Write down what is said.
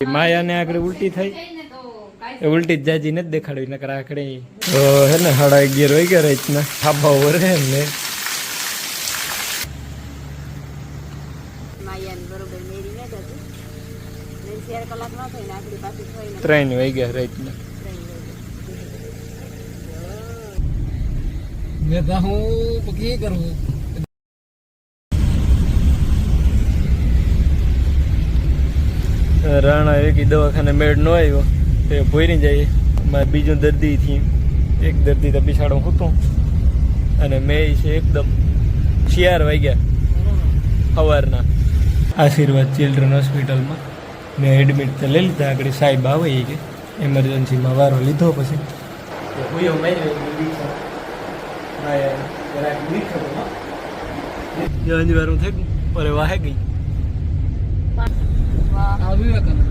માયાને આગળ ઉલટી થઈ એ ઉલટી જ જાજી નથી દેખાડવી નકર આકડે તો હે ને 11:30 વાગી ગયા રાતના ખાબા ઓરે ને ત્રણ વાગ્યા રાતના મેં તો હું પકી કરું રાણા એક દવાખાને મેળ ન આવ્યો તે ભોયરી જાય મારે બીજું દર્દી થી એક દર્દી તો બિછાડો હતો અને મેં છે એકદમ 4 વાગ્યા સવારના આશીર્વાદ ચિલ્ડ્રન હોસ્પિટલમાં મેં એડમિટ તો લઈ લીધા આગળ સાહેબ આવે કે એમરજન્સીમાં વારો લીધો પછી વારું થઈ પર વાહે ગઈ આવ્યું